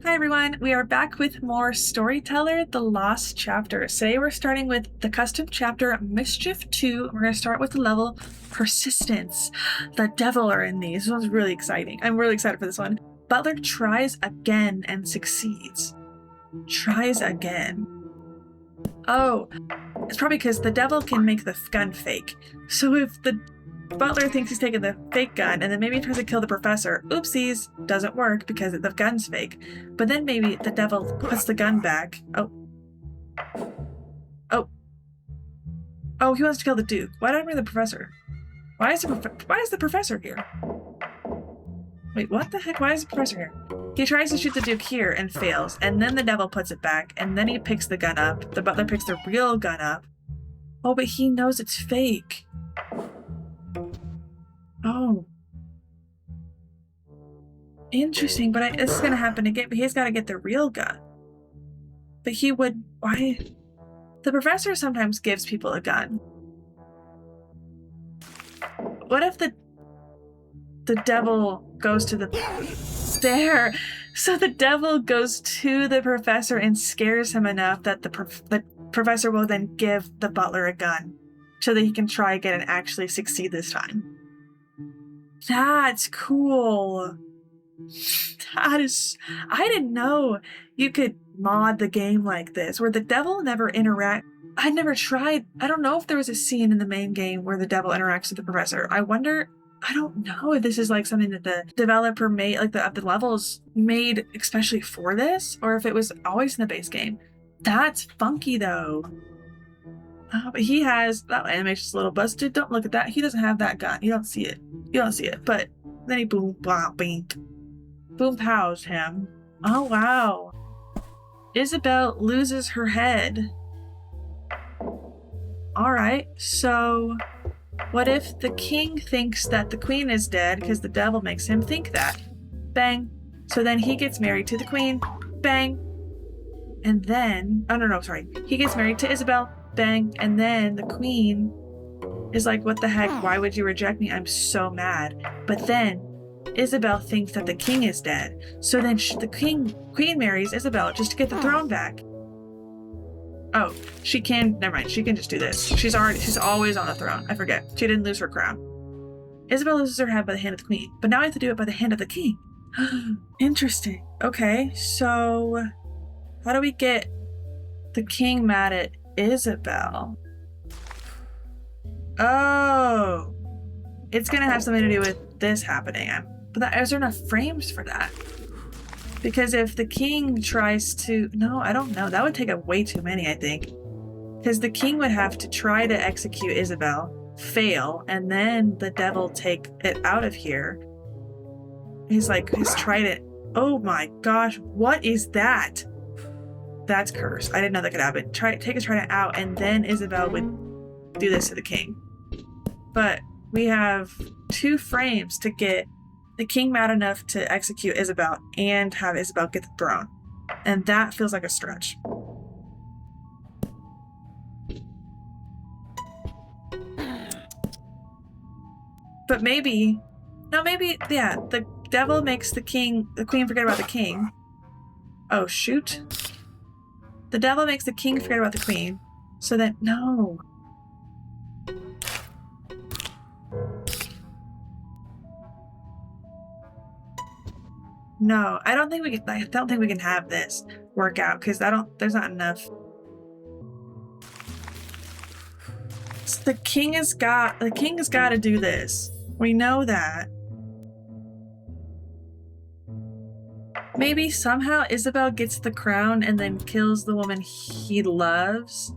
Hi everyone, we are back with more Storyteller, The Lost Chapter. Today we're starting with the custom chapter Mischief 2. We're going to start with the level Persistence. The devil are in these. This one's really exciting. I'm really excited for this one. Butler tries again and succeeds. Tries again. Oh, it's probably because the devil can make the gun fake. So if the Butler thinks he's taking the fake gun, and then maybe he tries to kill the professor. Oopsies, doesn't work because the gun's fake. But then maybe the devil puts the gun back. Oh, he wants to kill the Duke. Why don't I bring the professor? Why is the professor here? Wait, what the heck? Why is the professor here? He tries to shoot the Duke here and fails, and then the devil puts it back, and then he picks the gun up. The Butler picks the real gun up. Oh, but he knows it's fake. Oh. Interesting, but this is going to happen again, but he's got to get the real gun. But he would... Why? The professor sometimes gives people a gun. What if the devil goes to the... There! So the devil goes to the professor and scares him enough that the professor will then give the Butler a gun so that he can try again and actually succeed this time. That's cool. That is... I didn't know you could mod the game like this, where the devil never interacts. I never tried. I don't know if there was a scene in the main game where the devil interacts with the professor. I wonder... I don't know if this is like something that the developer made, like the levels made especially for this, or if it was always in the base game. That's funky though. But he has... That animation's a little busted. Don't look at that. He doesn't have that gun. You don't see it. You don't see it. But then he boom, blah, bink. Boom pows him. Oh, wow. Isabel loses her head. Alright, so... What if the king thinks that the queen is dead because the devil makes him think that? Bang. So then he gets married to the queen. Bang. And then... Oh, no, sorry. He gets married to Isabel. Bang. And then the queen is like, what the heck? Why would you reject me? I'm so mad. But then Isabel thinks that the king is dead. So then the queen marries Isabel just to get the throne back. Oh, she can... Never mind. She can just do this. She's always on the throne. I forget. She didn't lose her crown. Isabel loses her head by the hand of the queen. But now I have to do it by the hand of the king. Interesting. Okay, so... How do we get the king mad at Isabel? Oh, it's gonna have something to do with this happening. But is there enough frames for that? Because if the king tries to... No, I don't know. That would take up way too many, I think. Because the king would have to try to execute Isabel, fail, and then the devil take it out of here. He's tried it. Oh my gosh, what is that? That's cursed. I didn't know that could happen. Take his trident out, and then Isabel would do this to the king. But we have 2 frames to get the king mad enough to execute Isabel and have Isabel get the throne. And that feels like a stretch. But maybe... No, maybe... Yeah, the devil makes the queen forget about the king. Oh, shoot. The devil makes the king forget about the queen. So that... No. No, I don't think we can have this work out because there's not enough. So the king has got to do this. We know that. Maybe somehow Isabel gets the crown and then kills the woman he loves.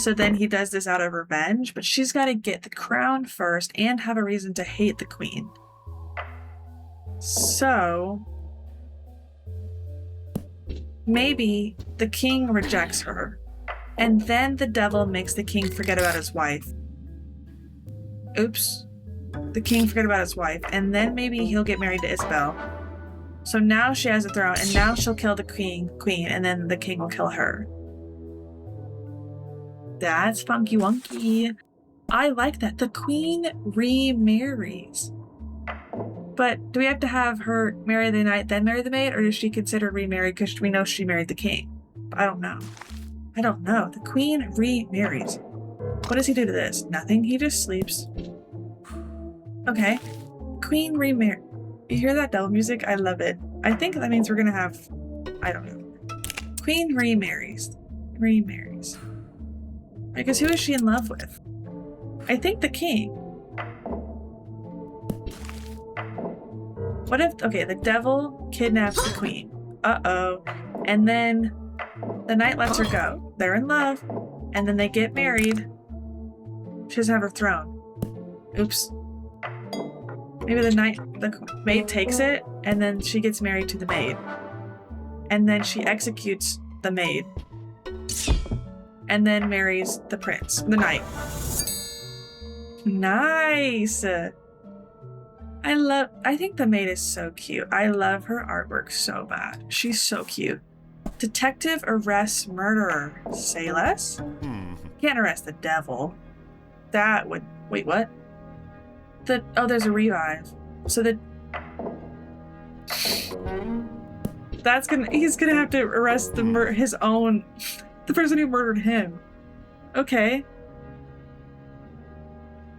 So then he does this out of revenge, but she's got to get the crown first and have a reason to hate the queen. So maybe the king rejects her, and then the devil makes the king forget about his wife. Oops. The king forget about his wife, and then maybe he'll get married to Isabel. So now she has a throne, and now she'll kill the queen, and then the king will kill her. That's funky wonky. I like that. The queen remarries. But do we have to have her marry the knight, then marry the maid? Or is she considered remarried because we know she married the king? I don't know. The queen remarries. What does he do to this? Nothing. He just sleeps. Okay. Queen remarries. You hear that devil music? I love it. I think that means we're gonna have... I don't know. Queen remarries. Because who is she in love with? I think the king. What if... Okay, the devil kidnaps the queen. Uh-oh. And then the knight lets her go. They're in love. And then they get married. She doesn't have her throne. Oops. Maybe the maid takes it, and then she gets married to the maid. And then she executes the maid. And then marries the prince, the knight. Nice! I think the maid is so cute. I love her artwork so bad. She's so cute. Detective arrests murderer. Say less? Can't arrest the devil. That would... Wait, what? There's a revive. So he's gonna have to arrest the person who murdered him. Okay.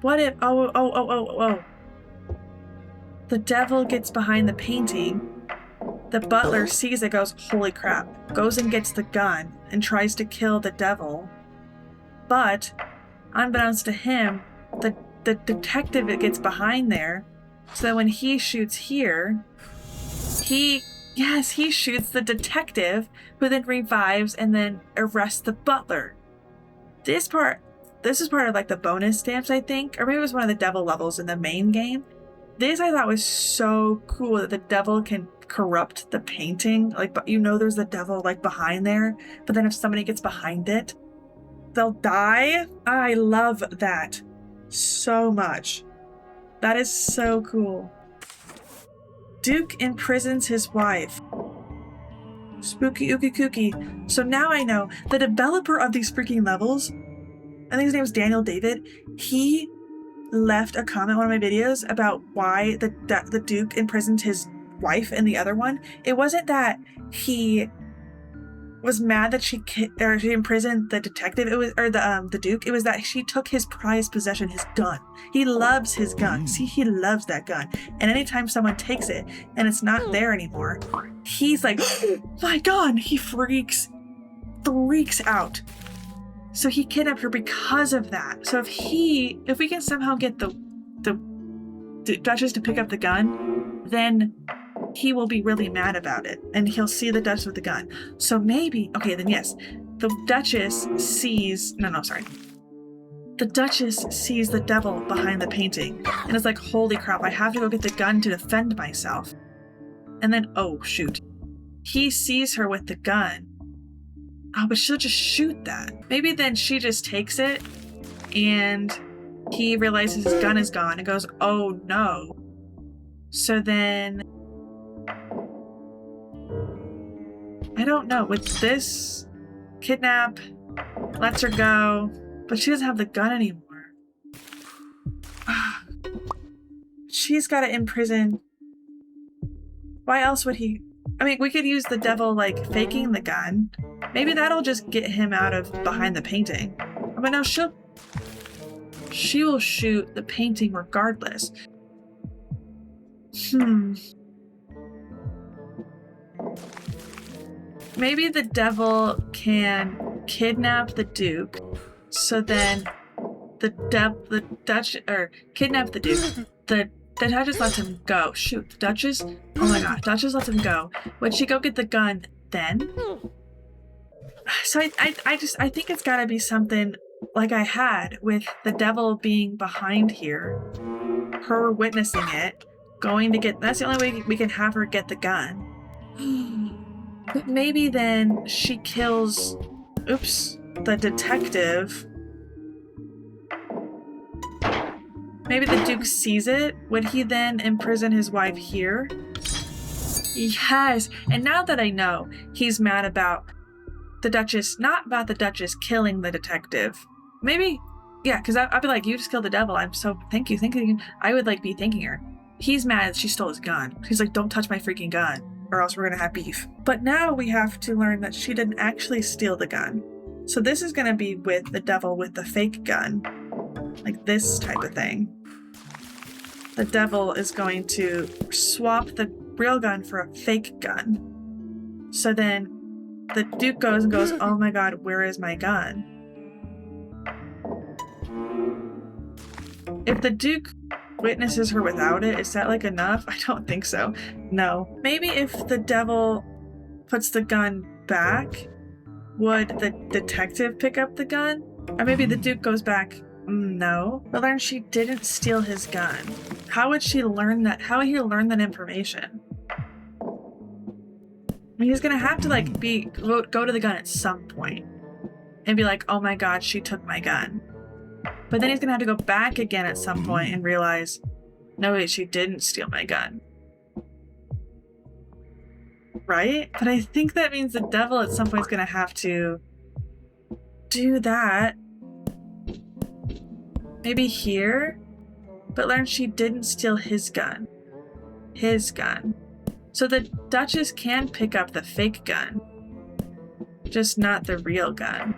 What if... Oh. The devil gets behind the painting. The butler sees it, goes, holy crap. Goes and gets the gun and tries to kill the devil. But, unbeknownst to him, the detective gets behind there. So that when he shoots here, he shoots the detective, who then revives and then arrests the butler. This is part of like the bonus stamps, I think, or maybe it was one of the devil levels in the main game. This I thought was so cool that the devil can corrupt the painting. Like, but there's the devil like behind there, but then if somebody gets behind it, they'll die. I love that so much. That is so cool. Duke imprisons his wife. Spooky ooky kooky. So now I know the developer of these freaking levels, I think his name is Daniel David, he left a comment on one of my videos about why the Duke imprisoned his wife in the other one. It wasn't that he was mad that she imprisoned the detective. It was the Duke. It was that she took his prized possession, his gun. He loves his gun. See, he loves that gun. And anytime someone takes it and it's not there anymore, he's like, my gun! He freaks out. So he kidnapped her because of that. So if we can somehow get the Duchess to pick up the gun, then he will be really mad about it, and he'll see the Duchess with the gun. So maybe, okay, then yes, the Duchess sees, the Duchess sees the devil behind the painting, and is like, holy crap, I have to go get the gun to defend myself. And then, oh shoot, he sees her with the gun. Oh, but she'll just shoot that. Maybe then she just takes it, and he realizes his gun is gone and goes, oh no. So then, I don't know, with this kidnap, lets her go, but she doesn't have the gun anymore. She's got to imprison. Why else would he? I mean, we could use the devil like faking the gun. Maybe that'll just get him out of behind the painting. But no, she will shoot the painting regardless. Maybe the devil can kidnap the Duke, so then kidnap the Duke. The Duchess lets him go. Shoot, the Duchess? Oh my god, Duchess lets him go. Would she go get the gun then? So I think it's gotta be something like I had with the devil being behind here, her witnessing it, going to get, that's the only way we can have her get the gun. But maybe then she kills, the detective. Maybe the Duke sees it. Would he then imprison his wife here? Yes. And now that I know, he's mad about the Duchess, not about the Duchess killing the detective. Maybe, yeah, because I'd be like, you just killed the devil. I'm so, thank you. I would like be thanking her. he's mad that she stole his gun. He's like, don't touch my freaking gun or else we're gonna have beef. But now we have to learn that she didn't actually steal the gun. So this is gonna be with the devil with the fake gun. Like this type of thing. The devil is going to swap the real gun for a fake gun. So then the Duke goes and goes, oh my god, where is my gun? If the Duke witnesses her without it, is that like enough? I don't think so. No. Maybe if the devil puts the gun back, would the detective pick up the gun? Or maybe the Duke goes back, no. But learn she didn't steal his gun. How would she learn that? How would he learn that information? I mean, he's gonna have to like go to the gun at some point and be like, oh my god, she took my gun. But then he's gonna have to go back again at some point and realize, no wait, she didn't steal my gun. Right? But I think that means the devil at some point is gonna have to do that. Maybe here? But learn she didn't steal his gun. His gun. So the Duchess can pick up the fake gun. Just not the real gun.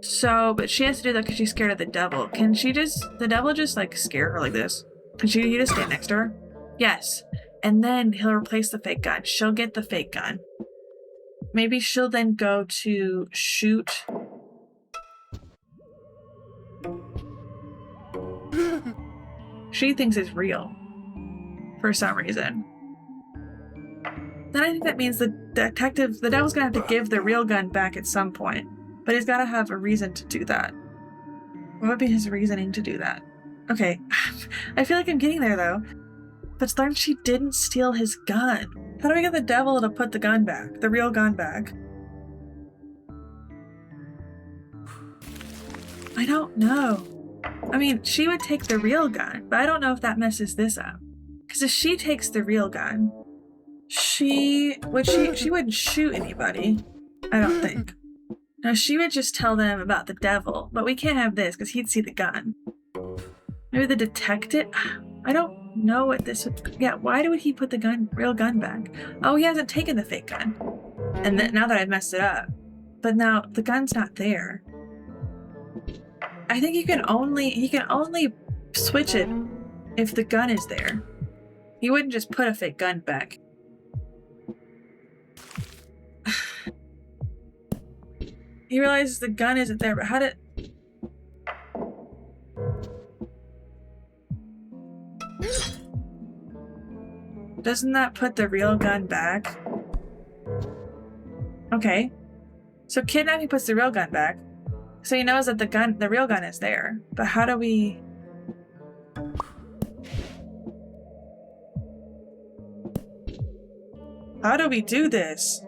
So, but she has to do that because she's scared of the devil. Can she just, the devil just like scare her like this? Can he just stand next to her? Yes. And then he'll replace the fake gun. She'll get the fake gun. Maybe she'll then go to shoot. She thinks it's real. For some reason. Then I think that means the detective, the devil's gonna have to give the real gun back at some point. But he's gotta have a reason to do that. What would be his reasoning to do that? Okay, I feel like I'm getting there though. But learn she didn't steal his gun. How do we get the devil to put the gun back? The real gun back? I don't know. I mean, she would take the real gun, but I don't know if that messes this up. Because if she takes the real gun, she wouldn't shoot anybody. I don't think. No, she would just tell them about the devil, but we can't have this because he'd see the gun. Maybe the detective? I don't know what this would... Yeah, why would he put the real gun back? Oh, he hasn't taken the fake gun. And now that I've messed it up. But now the gun's not there. I think he can only switch it if the gun is there. He wouldn't just put a fake gun back. He realizes the gun isn't there, but how did... Doesn't that put the real gun back? Okay. So kidnapping puts the real gun back. So he knows that the real gun is there. But how do we... How do we do this?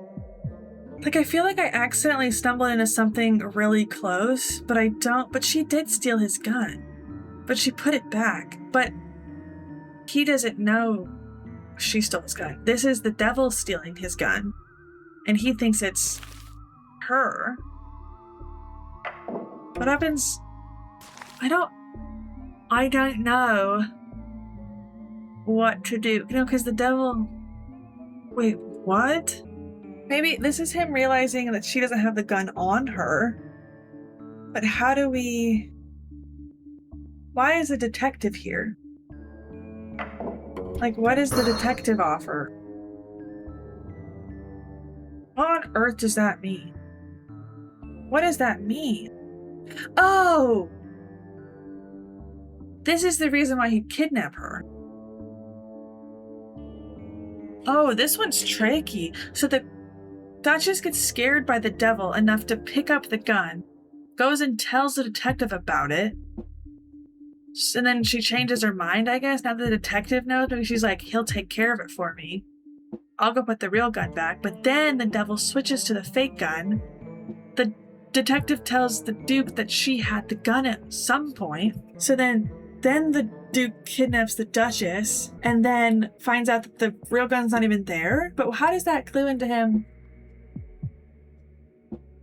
Like, I feel like I accidentally stumbled into something really close, but I don't... But she did steal his gun. But she put it back. But he doesn't know she stole his gun. This is the devil stealing his gun. And he thinks it's her. What happens? I don't know what to do. You know, because the devil... Wait, what? Maybe this is him realizing that she doesn't have the gun on her. But how do we... Why is a detective here? Like, what does the detective offer? What on earth does that mean? What does that mean? Oh! This is the reason why he'd kidnap her. Oh, this one's tricky. So the Duchess gets scared by the devil enough to pick up the gun, goes and tells the detective about it, and then she changes her mind, I guess. Now that the detective knows, maybe she's like, he'll take care of it for me. I'll go put the real gun back. But then the devil switches to the fake gun. The detective tells the Duke that she had the gun at some point. So then the Duke kidnaps the Duchess and then finds out that the real gun's not even there. But how does that clue into him?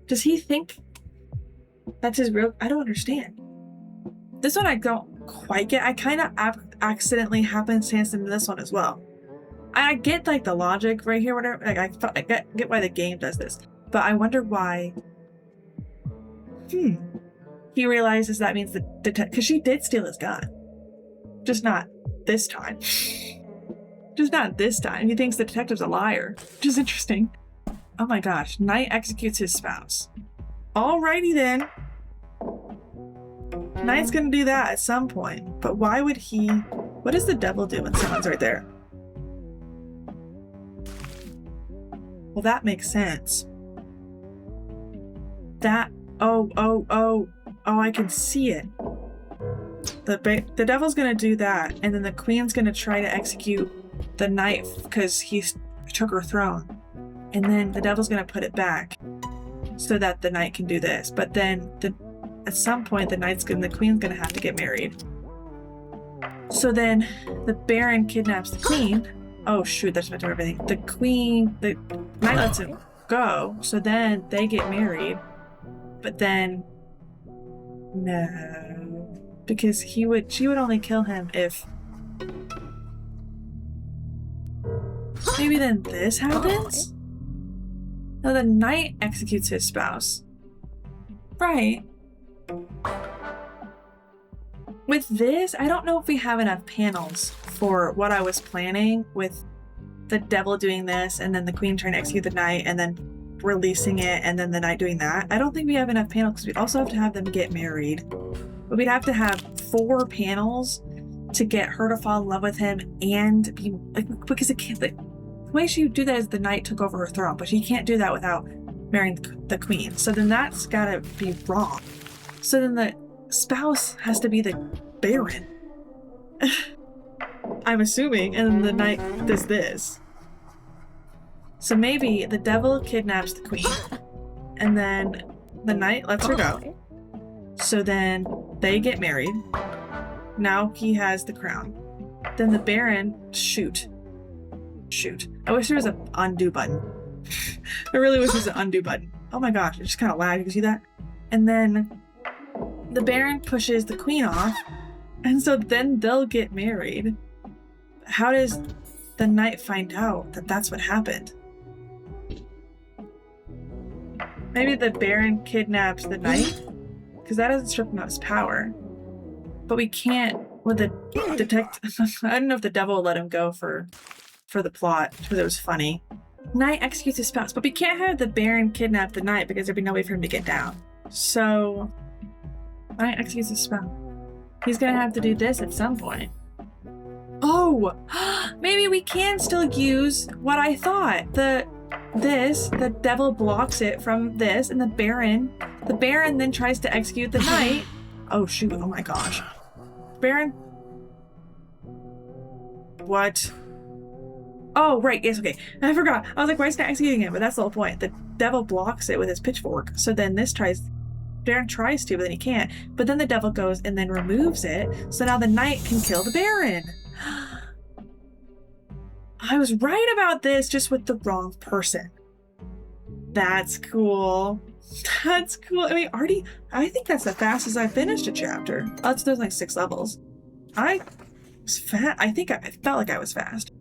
Does he think that's his real... I don't understand. This one I don't quite get. I kind of accidentally happenstance into this one as well. I get like the logic right here, whatever. Like I get why the game does this, but I wonder why. He realizes that means the detective, because she did steal his gun, just not this time. Just not this time. He thinks the detective's a liar, which is interesting. Oh my gosh, Knight executes his spouse. Alrighty then. Knight's gonna do that at some point, but why would he? What does the devil do when someone's right there? Well, that makes sense. That, oh, I can see it. The devil's gonna do that, and then the queen's gonna try to execute the knight because he took her throne. And then the devil's gonna put it back so that the knight can do this. But then at some point the queen's gonna have to get married. So then the baron kidnaps the queen. Oh shoot, that's my turn everything. The knight lets him go, so then they get married. But then no, because she would only kill him if maybe then this happens? No, the knight executes his spouse. Right. With this, I don't know if we have enough panels for what I was planning with the devil doing this and then the queen trying to execute the knight and then releasing it and then the knight doing that. I don't think we have enough panels because we also have to have them get married. But we'd have to have 4 panels to get her to fall in love with him and be like, because it can't, the way she would do that is the knight took over her throne, but she can't do that without marrying the queen. So then that's gotta be wrong. So then the spouse has to be the baron. I'm assuming, and then the knight does this. So maybe the devil kidnaps the queen, and then the knight lets her go. So then they get married. Now he has the crown. Then the baron, shoot. I wish there was an undo button. I really wish there was an undo button. Oh my gosh, it just kind of lagged. You can see that? And then the baron pushes the queen off, and so then they'll get married. How does the knight find out that that's what happened? Maybe the baron kidnaps the knight, because that doesn't strip him of his power. But we can't, with the detective, I don't know if the devil will let him go for the plot, because it was funny. Knight executes his spouse, but we can't have the baron kidnap the knight because there'd be no way for him to get down. So, Knight executes his spouse. He's gonna have to do this at some point. Oh, maybe we can still use what I thought. The devil blocks it from this, and the baron then tries to execute the knight. Oh shoot, oh my gosh. Baron? What? Oh, right, yes, okay. I forgot. I was like, why is he not executing it? But that's the whole point. The devil blocks it with his pitchfork. So then Baron tries to, but then he can't. But then the devil goes and then removes it. So now the knight can kill the baron. I was right about this, just with the wrong person. That's cool. That's cool. I mean, I think that's the fastest I finished a chapter. Oh, there's like 6 levels. I was fast. I felt like I was fast.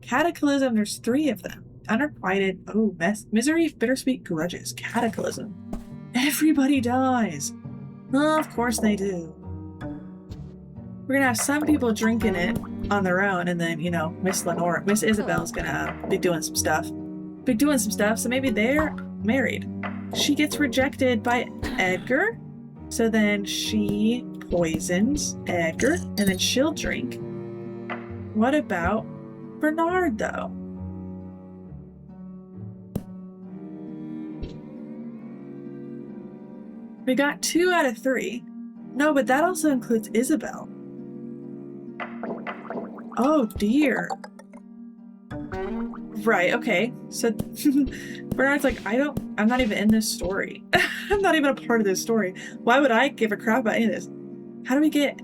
Cataclysm, there's 3 of them. Unrequited, misery, bittersweet grudges. Cataclysm. Everybody dies. Oh, of course they do. We're gonna have some people drinking it on their own, and then, Miss Isabel's gonna be doing some stuff. So maybe they're married. She gets rejected by Edgar, so then she poisons Edgar, and then she'll drink. What about Bernard, though? We got 2 out of 3. No, but that also includes Isabel. Oh dear. Right, okay. So Bernard's like, I'm not even in this story. I'm not even a part of this story. Why would I give a crap about any of this? How do we get...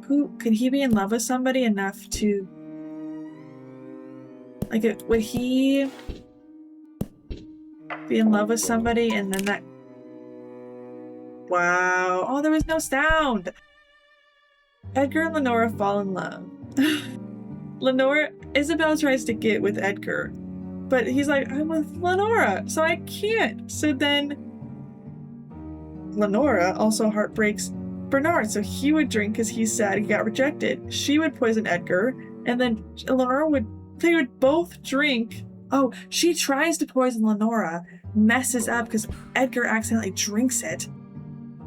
Could he be in love with somebody enough to... would he be in love with somebody and then that... Wow. Oh, there was no sound. Edgar and Lenora fall in love. Isabel tries to get with Edgar, but he's like, I'm with Lenora, so I can't. So then Lenora also heartbreaks Bernard, so he would drink because he's sad he got rejected. She would poison Edgar, and then they would both drink. Oh, she tries to poison Lenora, messes up because Edgar accidentally drinks it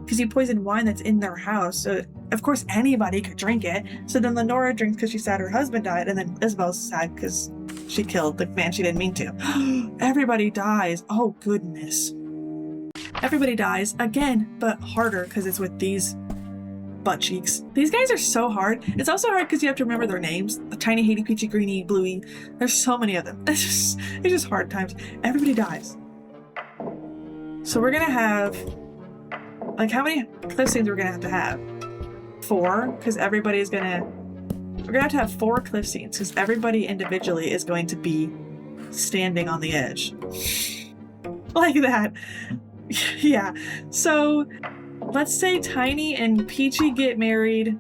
because he poisoned wine that's in their house. So of course anybody could drink it. So then Lenora drinks because she's sad her husband died, and then Isabel's sad because she killed the man she didn't mean to. Everybody dies. Oh goodness. Everybody dies again, but harder because it's with these butt cheeks. These guys are so hard. It's also hard because you have to remember their names. Tiny, Haiti, Peachy, Greeny, Bluey. There's so many of them. It's just hard times. Everybody dies. So we're gonna have, like, how many cliff scenes we're gonna have? 4, because we're gonna have to have 4 cliff scenes because everybody individually is going to be standing on the edge. Like that. Yeah. So let's say Tiny and Peachy get married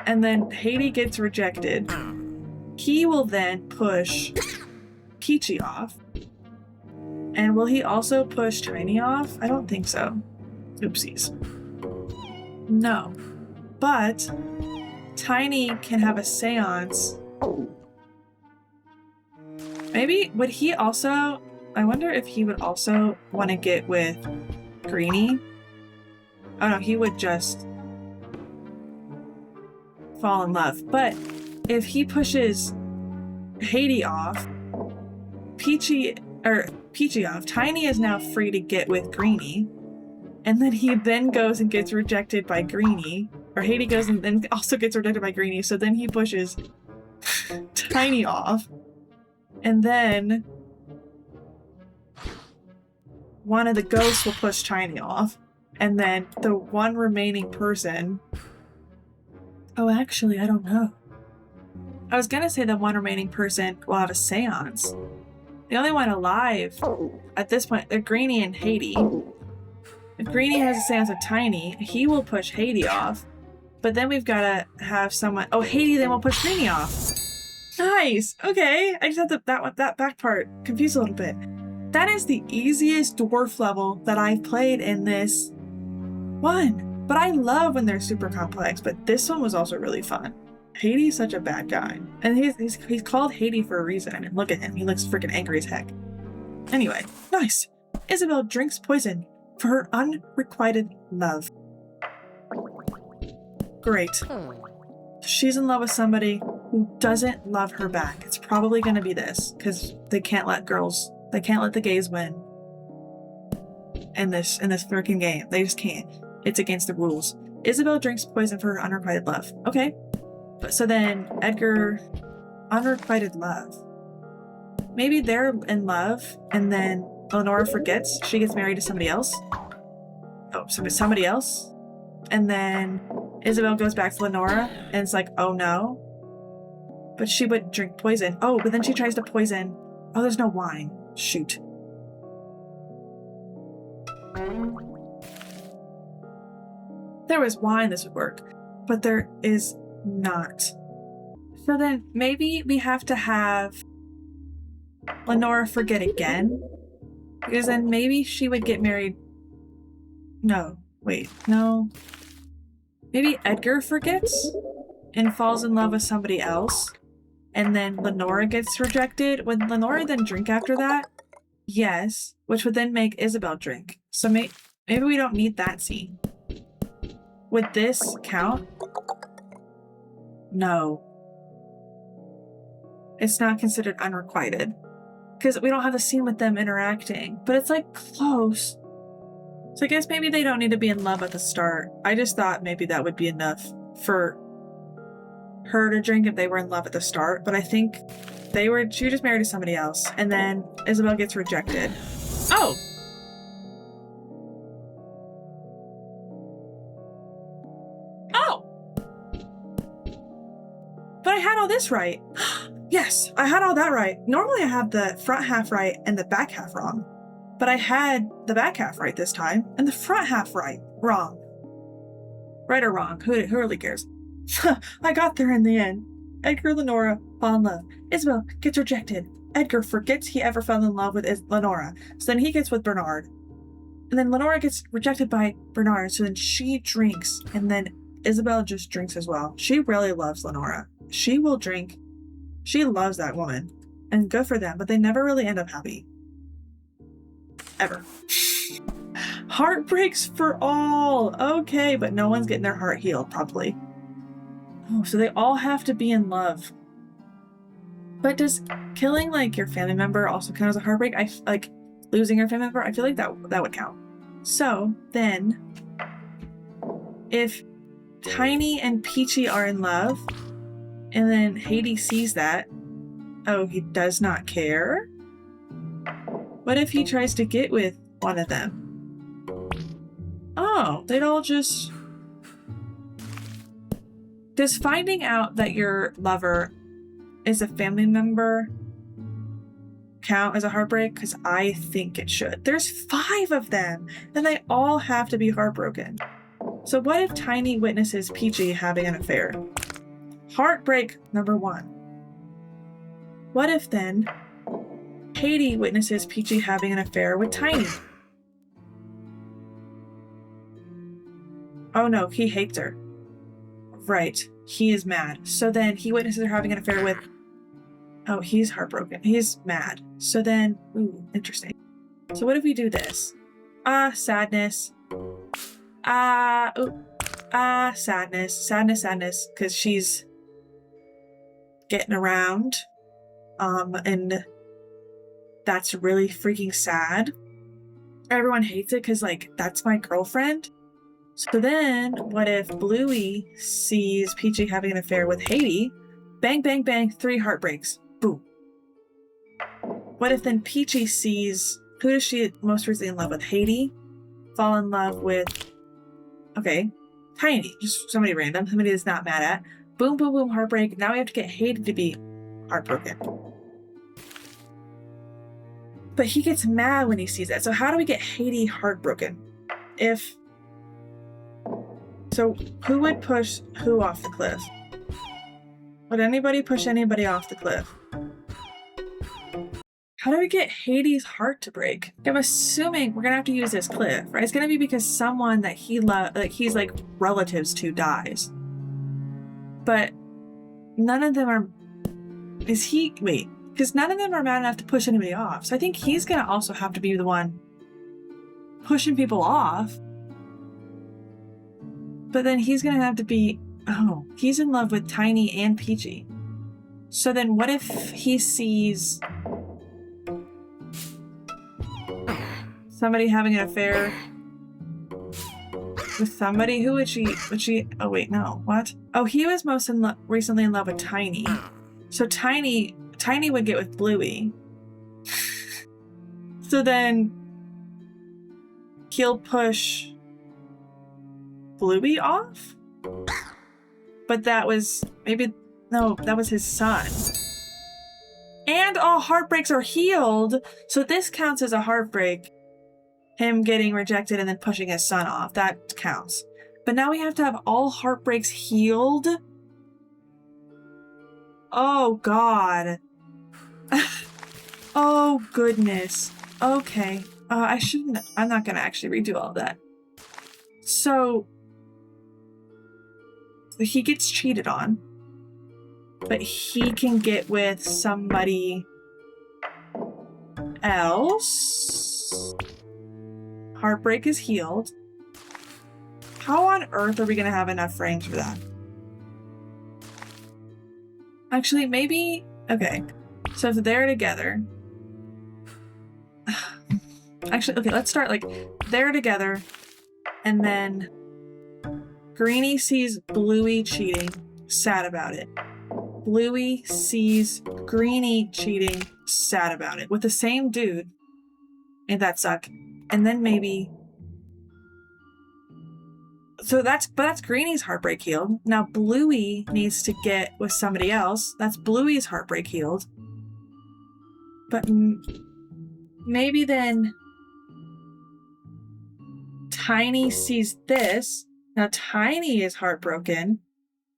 and then Haiti gets rejected. He will then push Peachy off. And will he also push Tiny off? I don't think so. Oopsies. No. But Tiny can have a seance. Maybe would he also, I wonder if he would also want to get with Greeny. Oh no, he would just fall in love. But if he pushes Haiti off, Peachy off, Tiny is now free to get with Greeny. And then he then goes and gets rejected by Greeny. Or Haiti goes and then also gets rejected by Greeny. So then he pushes Tiny off. And then one of the ghosts will push Tiny off. And then the one remaining person... Oh, actually, I don't know. I was gonna say the one remaining person will have a seance. The only one alive at this point, they're Greeny and Haiti. If Greeny has a seance with Tiny, he will push Haiti off. But then we've gotta have someone... Oh, Haiti then will push Greeny off. Nice! Okay, I just had that back part confused a little bit. That is the easiest dwarf level that I've played in this one. But I love when they're super complex, but this one was also really fun. Haiti's such a bad guy. And he's called Haiti for a reason. I mean, look at him. He looks freaking angry as heck. Anyway, nice. Isabel drinks poison for her unrequited love. Great. She's in love with somebody who doesn't love her back. It's probably going to be this, because they can't let the gays win in this freaking game. They just can't. It's against the rules. Isabel drinks poison for her unrequited love. Okay. But so then Edgar, unrequited love. Maybe they're in love and then Lenora forgets. She gets married to somebody else. Oh, somebody else. And then Isabel goes back to Lenora and it's like, oh no. But she would drink poison. Oh, but then she tries to poison. Oh, there's no wine. Shoot. There was wine, this would work. But there is not. So then maybe we have to have Lenora forget again. Because then maybe she would get married. No. Wait. No. Maybe Edgar forgets and falls in love with somebody else. And then Lenora gets rejected. Would Lenora then drink after that? Yes. Which would then make Isabel drink. So maybe we don't need that scene. Would this count? No. It's not considered unrequited. Because we don't have the scene with them interacting. But it's like close. So I guess maybe they don't need to be in love at the start. I just thought maybe that would be enough for her to drink if they were in love at the start. But I think she was just married to somebody else. And then Isabel gets rejected. Oh! But I had all this right. Yes, I had all that right. Normally I have the front half right and the back half wrong. But I had the back half right this time and the front half wrong. Right or wrong, who really cares? I got there in the end. Edgar and Lenora fall in love. Isabel gets rejected. Edgar forgets he ever fell in love with Lenora. So then he gets with Bernard. And then Lenora gets rejected by Bernard. So then she drinks. And then Isabel just drinks as well. She really loves Lenora. She will drink. She loves that woman. And good for them. But they never really end up happy. Ever. Heartbreaks for all. Okay, but no one's getting their heart healed, probably. Oh, so they all have to be in love. But does killing like your family member also count as a heartbreak? I like losing your family member. I feel like that would count. So then, if Tiny and Peachy are in love, and then Haiti sees that, oh, he does not care. What if he tries to get with one of them? Oh, they'd all just. Does finding out that your lover is a family member count as a heartbreak? Because I think it should. There's 5 of them, and they all have to be heartbroken. So what if Tiny witnesses Peachy having an affair? Heartbreak number 1. What if then Haiti witnesses Peachy having an affair with Tiny? Oh no, he hates her. Right, he is mad. So then he witnesses her having an affair with... Oh, he's heartbroken. He's mad. So then... Ooh, interesting. So what if we do this? Sadness. Sadness. Sadness. Because she's getting around. And that's really freaking sad. Everyone hates it because, like, that's my girlfriend. So then, what if Bluey sees Peachy having an affair with Haiti? Bang, bang, bang, 3 heartbreaks. Boom. What if then Peachy sees... Who is she most recently in love with? Haiti? Fall in love with... Okay. Tiny. Just somebody random. Somebody that's not mad at. Boom, boom, boom, heartbreak. Now we have to get Haiti to be heartbroken. But he gets mad when he sees that. So how do we get Haiti heartbroken? If... So, who would push who off the cliff? Would anybody push anybody off the cliff? How do we get Haiti's heart to break? I'm assuming we're gonna have to use this cliff, right? It's gonna be because someone that he he's like relatives to dies. But none of them are... Wait, because none of them are mad enough to push anybody off. So I think he's gonna also have to be the one pushing people off. But then he's gonna have to be... Oh, he's in love with Tiny and Peachy. So then what if he sees somebody having an affair with somebody? Who would she... Oh wait, no. What? Oh, he was most recently in love with Tiny. So Tiny would get with Bluey. So then he'll push Bluey off? But that was maybe... No, that was his son. And all heartbreaks are healed. So this counts as a heartbreak. Him getting rejected and then pushing his son off. That counts. But now we have to have all heartbreaks healed? Oh, God. Oh, goodness. Okay. I shouldn't... I'm not going to actually redo all of that. So... He gets cheated on. But he can get with somebody else. Heartbreak is healed. How on earth are we going to have enough frames for that? Actually, maybe... Okay. So if they're together... Actually, okay, let's start like... They're together. And then... Greenie sees Bluey cheating. Sad about it. Bluey sees Greenie cheating. Sad about it. With the same dude. And that suck. And then maybe... So that's Greenie's heartbreak healed. Now Bluey needs to get with somebody else. That's Bluey's heartbreak healed. But maybe then Tiny sees this. Now Tiny is heartbroken.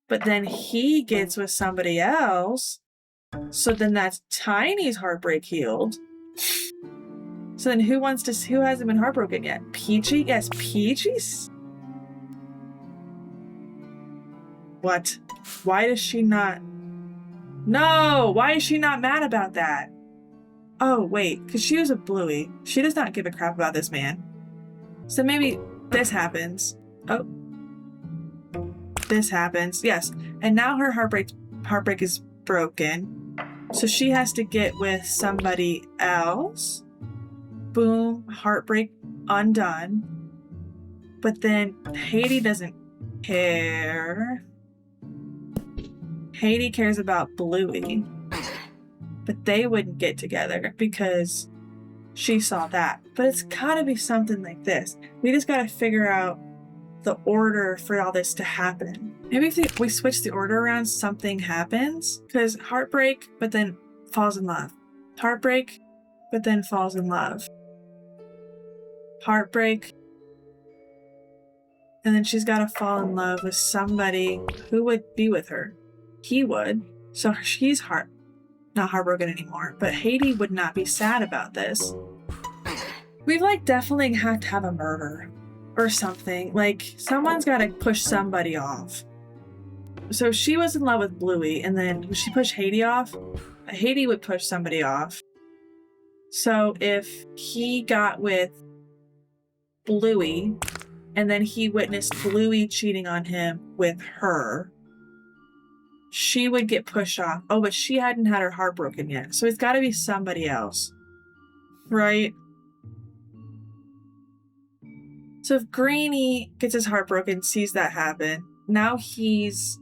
but then he gets with somebody else. So then that's Tiny's heartbreak healed. So then who hasn't been heartbroken yet? Peachy? Yes, Peachy's. What? Why does she not? No! Why is she not mad about that? Oh, wait, because she was a Bluey. She does not give a crap about this man. So maybe this happens. Oh. This happens. Yes. And now her heartbreak is broken. So she has to get with somebody else. Boom. Heartbreak undone. But then Haiti doesn't care. Haiti cares about Bluey. But they wouldn't get together because she saw that. But it's gotta be something like this. We just gotta figure out the order for all this to happen. Maybe if we switch the order around, something happens. Because heartbreak, but then falls in love. Heartbreak, but then falls in love. Heartbreak. And then she's gotta fall in love with somebody who would be with her. He would. So she's not heartbroken anymore, but Haiti would not be sad about this. We've definitely had to have a murder or something. Someone's got to push somebody off. So she was in love with Bluey, and then would she push Haiti off? Haiti would push somebody off. So if he got with Bluey, and then he witnessed Bluey cheating on him with her, she would get pushed off. Oh, but she hadn't had her heart broken yet. So it's got to be somebody else. Right? So if Greenie gets his heart broken, sees that happen, now he's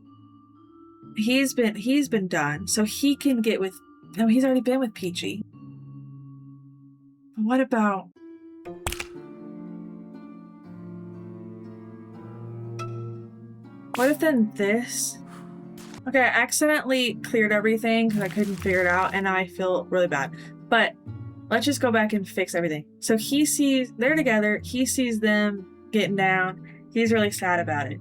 been done. So he can get with, no, he's already been with Peachy. But what about, what if then this? Okay, I accidentally cleared everything because I couldn't figure it out, and now I feel really bad. But let's just go back and fix everything. So they're together, he sees them getting down, he's really sad about it.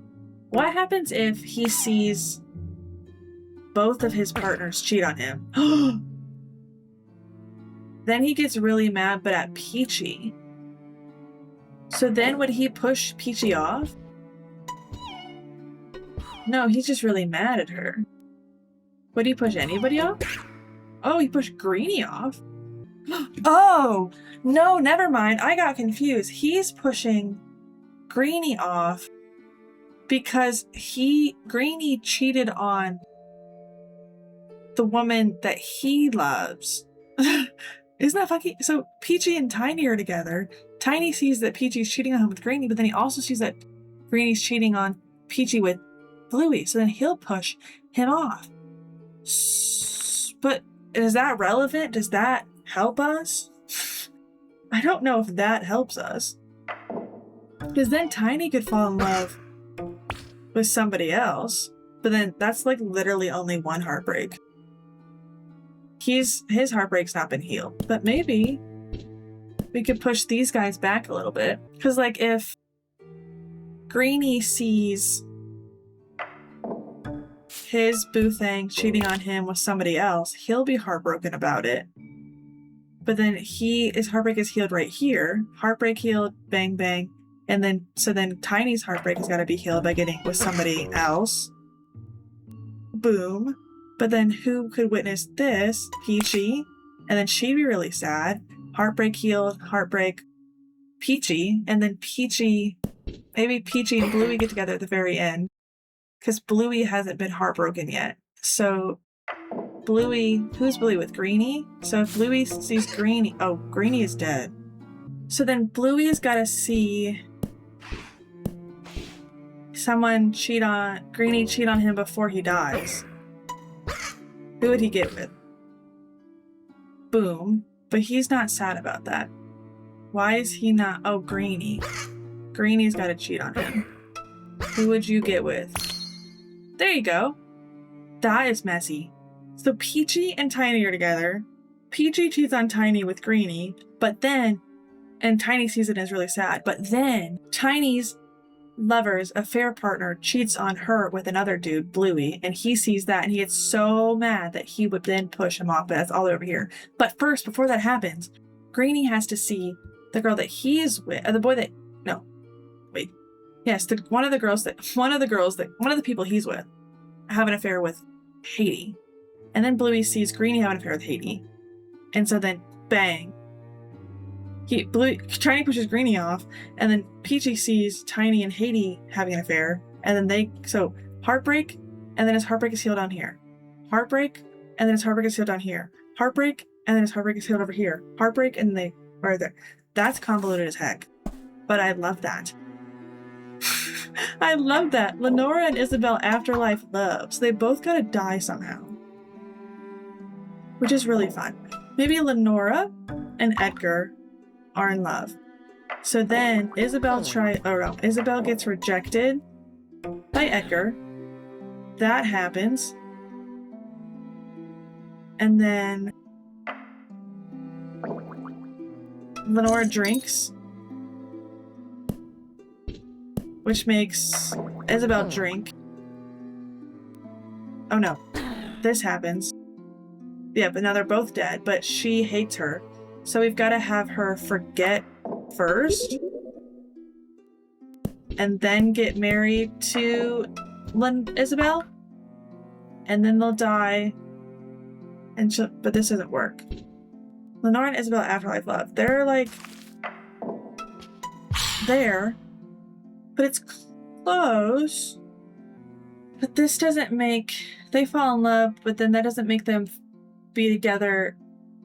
What happens if he sees both of his partners cheat on him? Then he gets really mad, but at Peachy. So then would he push Peachy off? No, he's just really mad at her. Would he push anybody off? Oh, he pushed Greenie off. Oh, no, never mind. I got confused. He's pushing Greenie off because Greenie cheated on the woman that he loves. Isn't that fucking... So Peachy and Tiny are together. Tiny sees that Peachy's cheating on him with Greenie, but then he also sees that Greenie's cheating on Peachy with Bluey, so then he'll push him off. But is that relevant? Does that help us? I don't know if that helps us. Because then Tiny could fall in love with somebody else, but then that's literally only one heartbreak. His heartbreak's not been healed, but maybe we could push these guys back a little bit. Because if Greenie sees his boo thing cheating on him with somebody else, he'll be heartbroken about it. But then his heartbreak is healed right here. Heartbreak healed, bang, bang. And then Tiny's heartbreak has got to be healed by getting with somebody else. Boom. But then who could witness this? Peachy. And then she'd be really sad. Heartbreak healed, heartbreak, Peachy. And then maybe Peachy and Bluey get together at the very end. Because Bluey hasn't been heartbroken yet. So who's Bluey with? Greenie? So if Bluey sees Greenie, oh, Greenie is dead. So then Bluey's got to see Greenie cheat on him before he dies. Who would he get with? Boom. But he's not sad about that. Why is he not? Oh, Greenie. Greenie's got to cheat on him. Who would you get with? There you go. That is messy. So Peachy and Tiny are together. Peachy cheats on Tiny with Greenie, and Tiny sees it and is really sad. But then Tiny's lover's affair partner cheats on her with another dude, Bluey, and he sees that and he gets so mad that he would then push him off, but that's all over here. But first, before that happens, Greenie has to see the girl that he is with, the boy that, no, wait. Yes, one of the people he's with have an affair with Haiti. And then Bluey sees Greenie have an affair with Haiti. And so then, bang. Tiny pushes Greenie off, and then Peachy sees Tiny and Haiti having an affair, and then heartbreak, and then his heartbreak is healed down here. Heartbreak, and then his heartbreak is healed down here. Heartbreak, and then his heartbreak is healed over here. Heartbreak, and they are there. That's convoluted as heck. But I love that. I love that. Lenora and Isabel afterlife love. So they both gotta die somehow. Which is really fun. Maybe Lenora and Edgar are in love. So then Isabel gets rejected by Edgar. That happens. And then Lenora drinks, which makes Isabel drink. Oh no, this happens. Yeah, but now they're both dead, but she hates her. So we've got to have her forget first and then get married to Isabel, and then they'll die. But this doesn't work. Lenora and Isabel afterlife love. They're like there, but it's close. But this doesn't make, they fall in love, but then that doesn't make them be together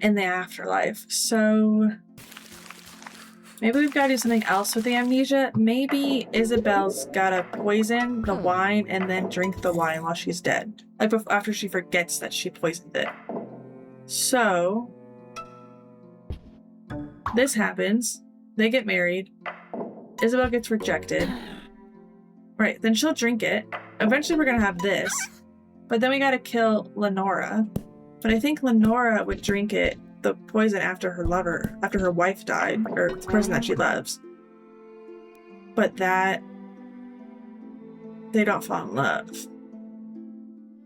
in the afterlife. So maybe we've got to do something else with the amnesia. Maybe Isabel's gotta poison the wine and then drink the wine while she's dead, like after she forgets that she poisoned it. So this happens, they get married, Isabel gets rejected, right? Then she'll drink it. Eventually we're gonna have this, but then we gotta kill Lenora. But I think Lenora would drink the poison after her wife died, or the person that she loves. But that, they don't fall in love.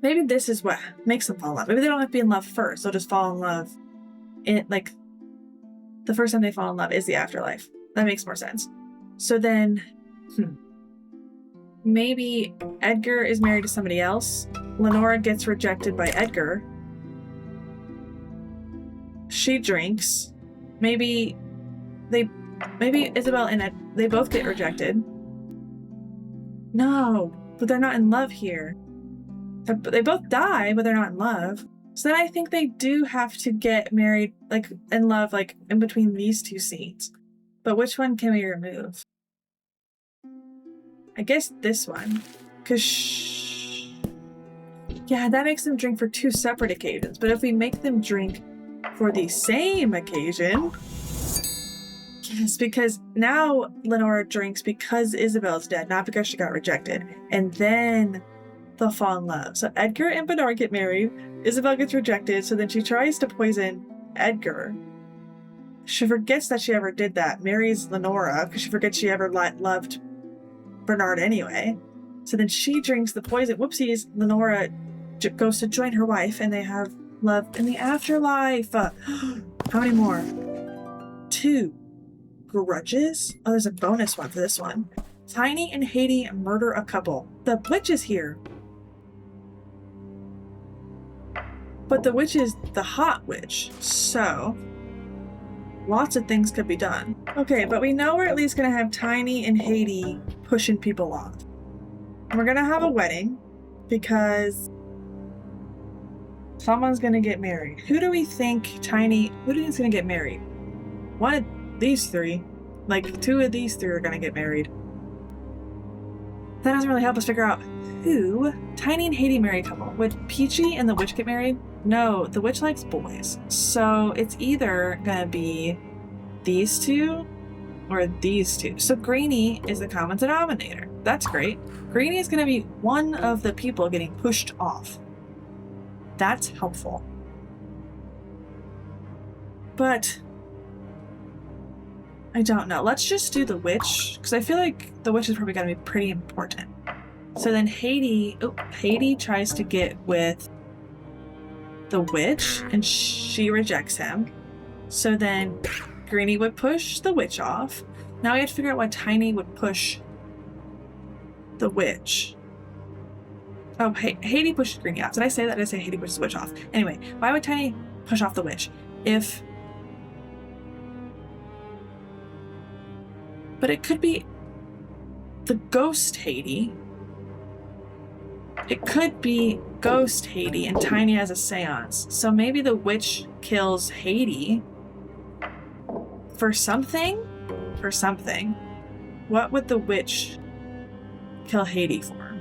Maybe this is what makes them fall in love. Maybe they don't have to be in love first. They'll just fall in love like, the first time they fall in love is the afterlife. That makes more sense. So then, maybe Edgar is married to somebody else. Lenora gets rejected by Edgar. She drinks. Maybe Isabel and Ed, they both get rejected. No, but they're not in love here. They both die, but they're not in love. So then I think they do have to get married, like in love, like in between these two scenes. But which one can we remove? I guess this one. Because yeah, that makes them drink for two separate occasions. But if we make them drink for the same occasion, yes, because now Lenora drinks because Isabel's dead, not because she got rejected, and then they'll fall in love. So Edgar and Bernard get married, Isabel gets rejected, so then she tries to poison Edgar. She forgets that she ever did that, marries Lenora because she forgets she ever loved Bernard anyway. So then she drinks the poison. Whoopsies, Lenora goes to join her wife and they have love in the afterlife. How many more? 2 grudges. Oh, there's a bonus one for this one. Tiny and Haiti murder a couple. The witch is here. But the witch is the hot witch. So lots of things could be done. Okay, but we know we're at least going to have Tiny and Haiti pushing people off. We're going to have a wedding because someone's going to get married. Who do we think is going to get married? One of these 3. Like 2 of these 3 are going to get married. That doesn't really help us figure out who. Tiny and Haiti marry a couple. Would Peachy and the witch get married? No, the witch likes boys. So it's either going to be these 2 or these 2. So Greenie is the common denominator. That's great. Greenie is going to be one of the people getting pushed off. That's helpful. But I don't know. Let's just do the witch, because I feel like the witch is probably going to be pretty important. So then Haiti tries to get with the witch, and she rejects him. So then Greenie would push the witch off. Now we have to figure out why Tiny would push the witch. Oh, Haiti pushes Greenie off. Did I say that? Did I say Haiti pushes the witch off? Anyway, why would Tiny push off the witch? But it could be the ghost Haiti. It could be ghost Haiti and Tiny has a seance. So maybe the witch kills Haiti for something? For something. What would the witch kill Haiti for?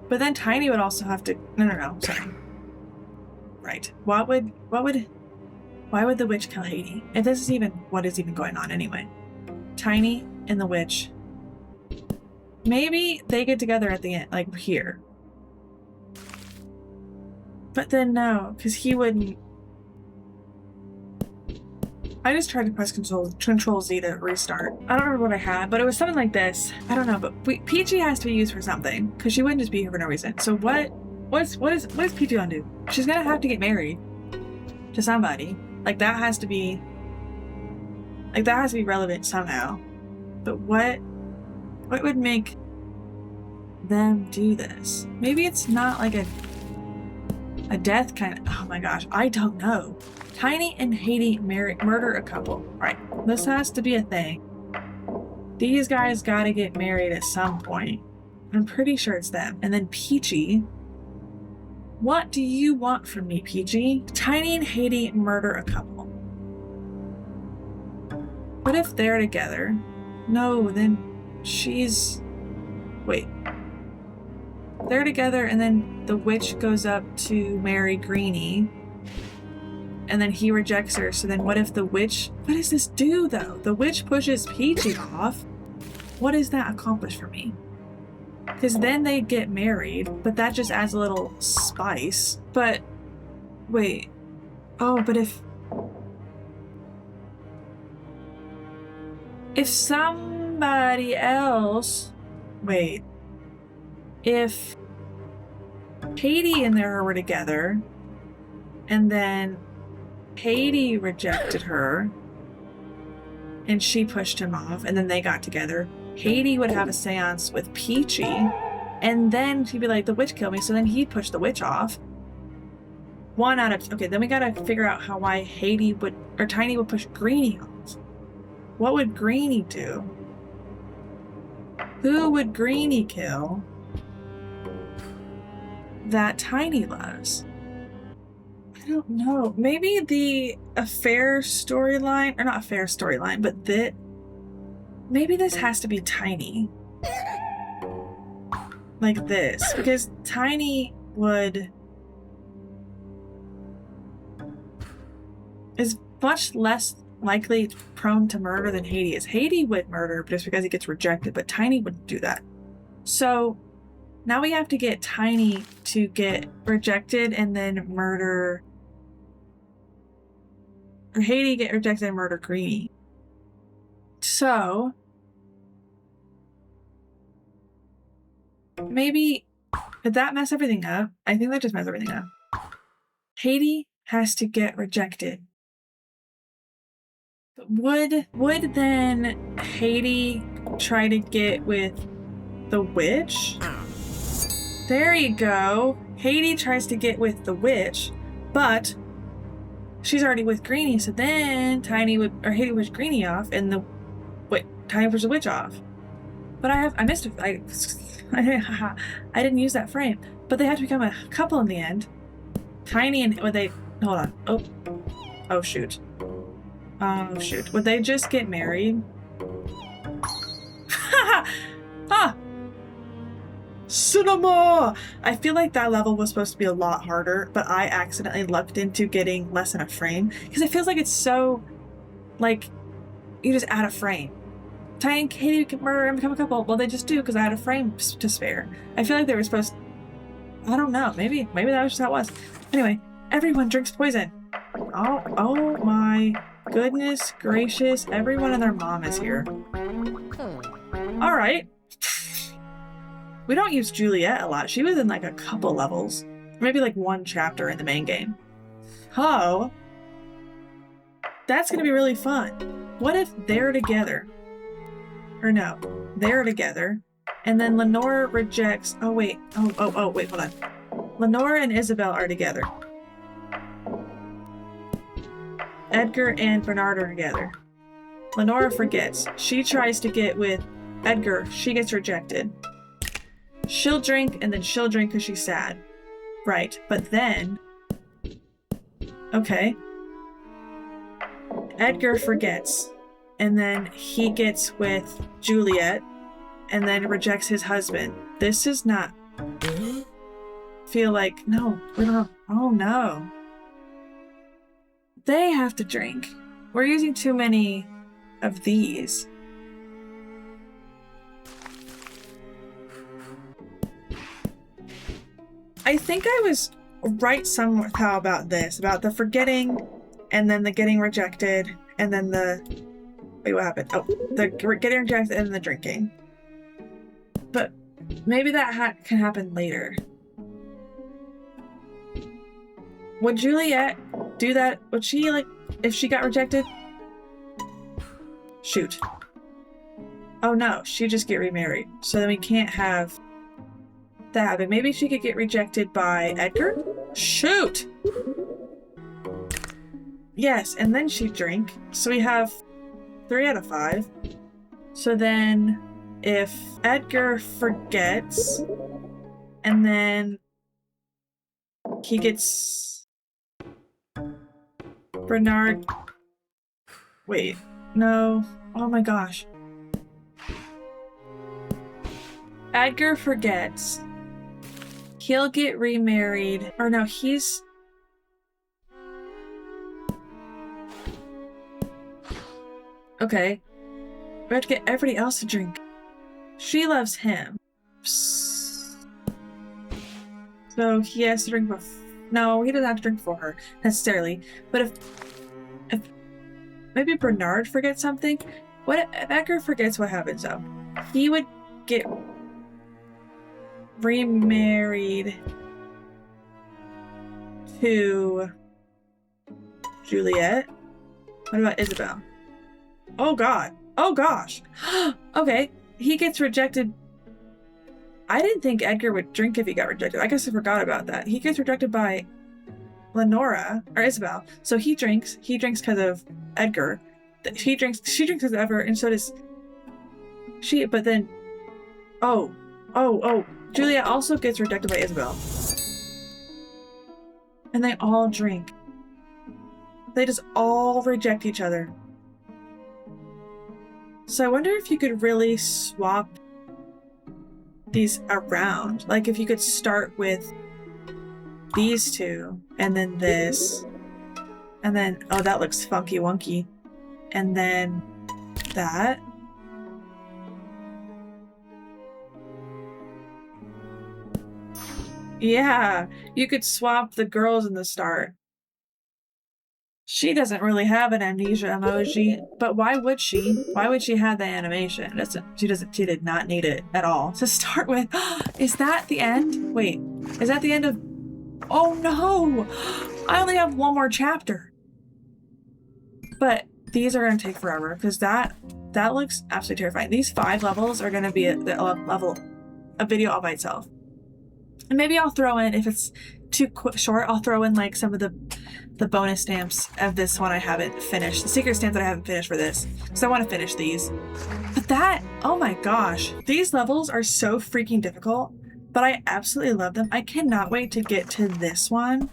But then Tiny would also have to... No, sorry. Right. Why would the witch kill Haiti? If this is even... What is even going on anyway? Tiny and the witch. Maybe they get together at the end, like here. But then no, because he wouldn't... I just tried to press Control Z to restart. I don't remember what I had, but it was something like this. I don't know, but Peachy has to be used for something, because she wouldn't just be here for no reason. So what is Peachy gonna do? She's gonna have to get married to somebody. Like that has to be relevant somehow. But what would make them do this? Maybe it's not like a death kind of... Oh my gosh, I don't know. Tiny and Haiti murder a couple. Right, this has to be a thing. These guys gotta get married at some point. I'm pretty sure it's them. And then Peachy. What do you want from me, Peachy? Tiny and Haiti murder a couple. What if they're together? No, then she's... Wait. They're together and then the witch goes up to marry Greenie. And then he rejects her. So then what if the witch... What does this do, though? The witch pushes Peachy off. What does that accomplish for me? Because then they get married, but that just adds a little spice. But... Wait. Oh, but if somebody else... Wait. If Haiti and her were together, and then Haiti rejected her, and she pushed him off, and then they got together, Haiti would have a seance with Peachy, and then she'd be like, the witch killed me, so then he'd push the witch off. Okay, then we gotta figure out why Haiti would, or Tiny would push Greenie off. What would Greenie do? Who would Greenie kill that Tiny loves? I don't know. Maybe the affair storyline, or not affair storyline, but maybe this has to be Tiny. Like this. Because Tiny is much less likely prone to murder than Haiti is. Haiti would murder just because he gets rejected, but Tiny wouldn't do that. So now we have to get Tiny to get rejected and then murder... Or Haiti get rejected and murder Greenie. So... Maybe... Did that mess everything up? I think that just messed everything up. Haiti has to get rejected. Would then Haiti try to get with the witch? There you go. Haiti tries to get with the witch, but she's already with Greenie, so then Haiti would push Greenie off, and Tiny pushes the witch off. But I missed it. I didn't use that frame. But they had to become a couple in the end. Tiny and hold on. Oh shoot. Oh shoot. Would they just get married? Ah! Cinema! I feel like that level was supposed to be a lot harder, but I accidentally lucked into getting less than a frame. Because it feels like it's so... Like, you just add a frame. Tiny and Katie can murder and become a couple. Well, they just do because I had a frame to spare. I feel like they were supposed... I don't know. Maybe that was just how it was. Anyway, everyone drinks poison. Oh my goodness gracious. Everyone and their mom is here. All right. We don't use Juliet a lot. She was in like a couple levels. Maybe like one chapter in the main game. Oh. That's going to be really fun. What if they're together? Or no, they're together. And then Lenore rejects... Oh, wait. Oh, wait, hold on. Lenore and Isabel are together. Edgar and Bernard are together. Lenore forgets. She tries to get with Edgar. She gets rejected. She'll drink, and then she'll drink because she's sad. Right, but then... Okay. Edgar forgets, and then he gets with Juliet, and then rejects his husband. This does not feel like... No, we don't have... Oh, no. They have to drink. We're using too many of these. I think I was right somehow about this, about the forgetting, and then the getting rejected, and then the... Wait, what happened? Oh, the getting rejected and the drinking. But maybe that can happen later. Would Juliet do that? Would she, like, if she got rejected? Shoot. Oh no, she'd just get remarried. So then we can't have that, but maybe she could get rejected by Edgar? Shoot! Yes, and then she'd drink. So we have 3 out of 5. So then if Edgar forgets, and then he gets Bernard... Wait, no. Oh my gosh. Edgar forgets. He'll get remarried. Or no, he's... Okay. We have to get everybody else to drink. She loves him. So he has to drink before... No, he doesn't have to drink for her, necessarily. But if maybe Bernard forgets something? What if Edgar forgets what happens, though? He would get remarried to Juliet. What about Isabel? Oh god. Oh gosh. Okay. He gets rejected. I didn't think Edgar would drink if he got rejected. I guess I forgot about that. He gets rejected by Lenora or Isabel. So he drinks. He drinks because of Edgar. She drinks because of Edgar, and so does she. But then, oh, Julia also gets rejected by Isabel, and they all drink. They just all reject each other. So I wonder if you could really swap these around. Like if you could start with these two, and then this, and then, oh, that looks funky wonky, and then that. Yeah, you could swap the girls in the start. She doesn't really have an amnesia emoji, but why would she? Why would she have the animation? She did not need it at all to start with. Is that the end? Wait, is that the end of... Oh no! I only have one more chapter. But these are gonna take forever, because that looks absolutely terrifying. These 5 levels are gonna be a video all by itself. And maybe I'll throw in, if it's too short, I'll throw in like some of the bonus stamps of this one I haven't finished. The secret stamp that I haven't finished for this. Because I want to finish these. But that, oh my gosh. These levels are so freaking difficult. But I absolutely love them. I cannot wait to get to this one.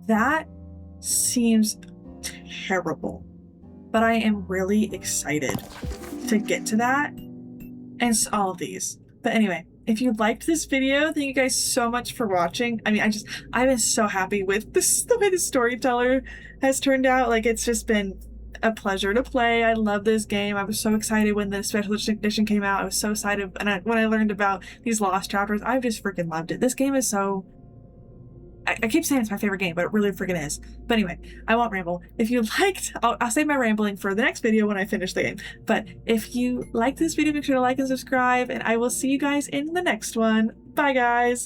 That seems terrible. But I am really excited to get to that. And all of these. But anyway. If you liked this video, thank you guys so much for watching. I mean, I've been so happy with the way the Storyteller has turned out. Like, it's just been a pleasure to play. I love this game. I was so excited when the special edition came out. I was so excited, and when I learned about these lost chapters, I've just freaking loved it. This game is so I keep saying it's my favorite game, but it really freaking is. But anyway, I won't ramble. If you liked, I'll save my rambling for the next video when I finish the game. But if you like this video, make sure to like and subscribe, and I will see you guys in the next one. Bye, guys!